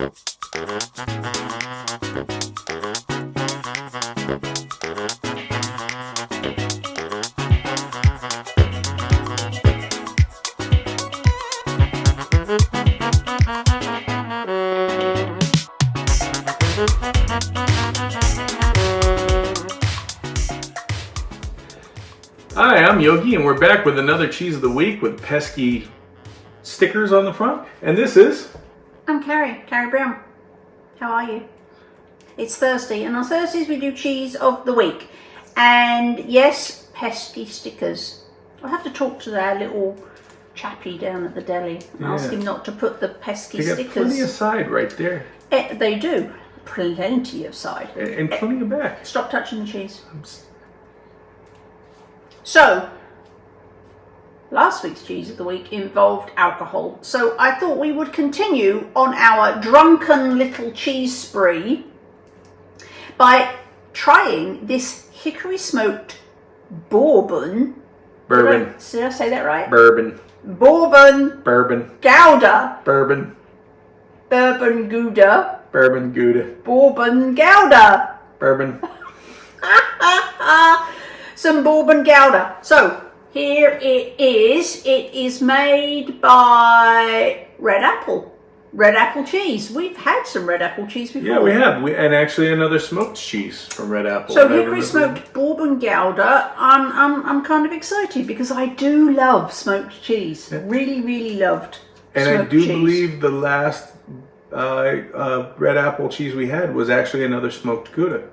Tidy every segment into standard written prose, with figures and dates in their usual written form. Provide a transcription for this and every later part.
Hi, I'm Yogi, and we're back with another cheese of the week with pesky stickers on the front. And this is... I'm Carrie Brown. How are you? It's Thursday, and on Thursdays we do cheese of the week. And yes, pesky stickers. I'll have to talk to that little chappie down at the deli and ask him not to put the pesky stickers. They got plenty of side right there. They do. Plenty of side. And plenty of back. Stop touching the cheese. So, last week's cheese of the week involved alcohol, so I thought we would continue on our drunken little cheese spree by trying this hickory smoked Bourbon. Bourbon. Did I say that right? Bourbon. Bourbon. Bourbon. Gouda. Bourbon. Bourbon Gouda. Bourbon Gouda. Bourbon Gouda. Bourbon. Some Bourbon Gouda. So here it is. It is made by Red Apple cheese. We've had some Red Apple cheese before. Yeah, we have. And actually another smoked cheese from Red Apple. So hickory smoked Bourbon Gouda. I'm kind of excited because I do love smoked cheese. Yeah. Really loved. And smoked I do cheese. believe the last Red Apple cheese we had was actually another smoked Gouda.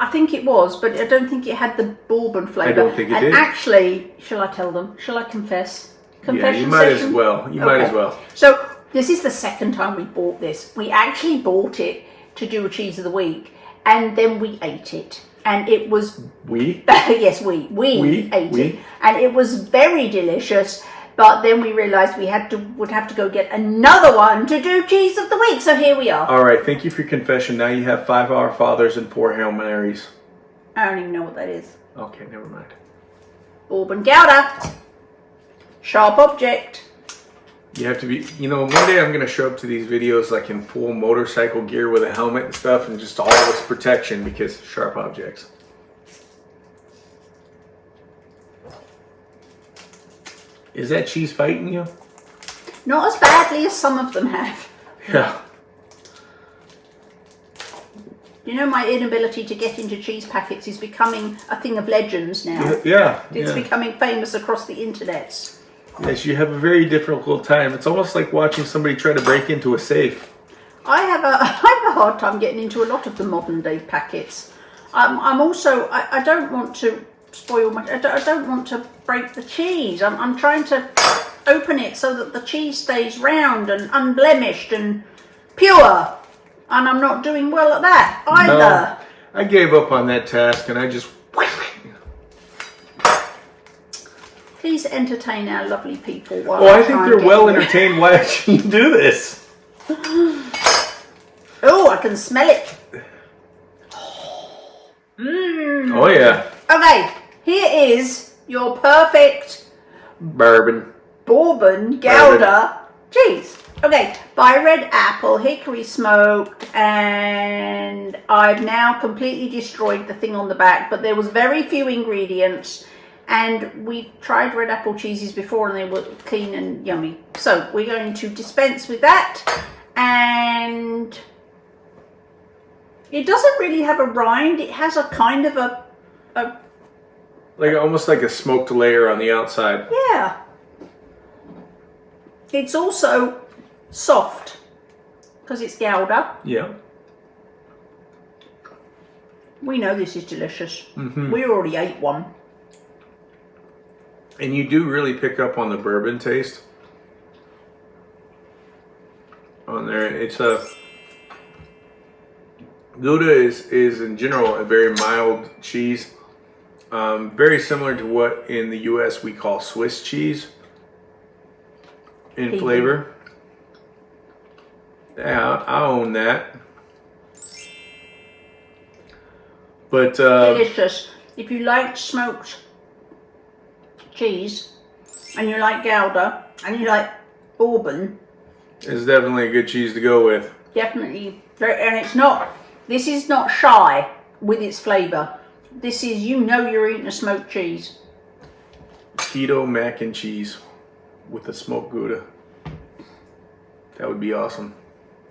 I think it was, but I don't think it had the Bourbon flavour. I don't think it did. And actually, shall I tell them? Shall I confess? Confession Yeah, you might session? as well. You might as well. So this is the second time we bought this. We actually bought it to do a cheese of the week, and then we ate it, and it was yes, we ate it, and it was very delicious. But then we realised we would have to go get another one to do cheese of the week. So here we are. All right, thank you for your confession. Now you have 5 Our Fathers and 4 Hail Marys. I don't even know what that is. Okay, never mind. Bourbon Gouda. Sharp object. You have to be, one day I'm going to show up to these videos like in full motorcycle gear with a helmet and stuff and just all this protection because sharp objects. Is that cheese fighting you? Not as badly as some of them have. Yeah. You know, my inability to get into cheese packets is becoming a thing of legends now. Yeah. It's becoming famous across the internets. Yes, you have a very difficult time. It's almost like watching somebody try to break into a safe. I have a hard time getting into a lot of the modern day packets. I'm also, I don't want to spoil my, I don't want to break the cheese. I'm trying to open it so that the cheese stays round and unblemished and pure. And I'm not doing well at that either. No, I gave up on that task and I just... Please entertain our lovely people. I think they're well entertained. Why did you do this? Oh, I can smell it. Oh yeah. Okay, here is your perfect Bourbon Gouda cheese. Okay, by Red Apple, hickory smoked, and I've now completely destroyed the thing on the back, but there was very few ingredients, and we tried Red Apple cheeses before and they were clean and yummy. So we're going to dispense with that, and it doesn't really have a rind. It has a kind of a like almost like a smoked layer on the outside. Yeah. It's also soft because it's Gouda. Yeah. We know this is delicious. Mm-hmm. We already ate one. And you do really pick up on the bourbon taste on there. It's a Gouda is in general a very mild cheese, very similar to what in the U.S. we call Swiss cheese in flavor. Yeah, I own that. But delicious. If you like smoked cheese and you like Gouda and you like Bourbon, it's definitely a good cheese to go with. Definitely. And it's not, this is not shy with its flavor. This is, you know, you're eating a smoked cheese. Keto mac and cheese with a smoked Gouda. That would be awesome.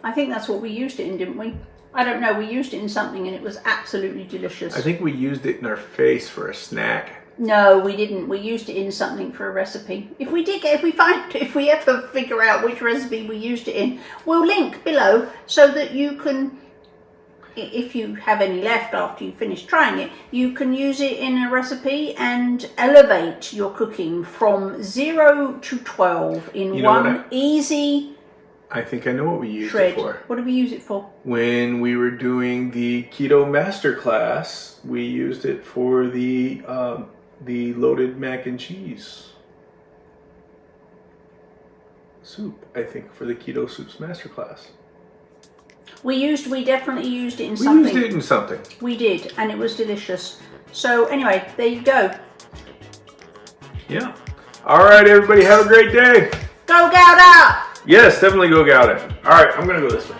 I think that's what we used it in, didn't we? I don't know. We used it in something and it was absolutely delicious. I think we used it in our face for a snack. No, we didn't. We used it in something for a recipe. If we ever figure out which recipe we used it in, we'll link below so that you can, if you have any left after you finish trying it, you can use it in a recipe and elevate your cooking from 0 to 12 in one easy I think I know what we used shred. it for. What did we use it for? When we were doing the Keto Masterclass, we used it for the loaded mac and cheese soup, I think, for the Keto Soups Masterclass. We definitely used it in something. We used it in something. We did, and it was delicious. So anyway, there you go. Yeah. All right, everybody, have a great day. Go Gouda! Yes, definitely go Gouda. All right, I'm going to go this way.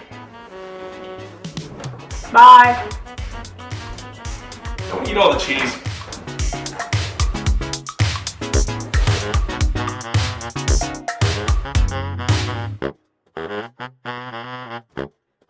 Bye. Don't eat all the cheese.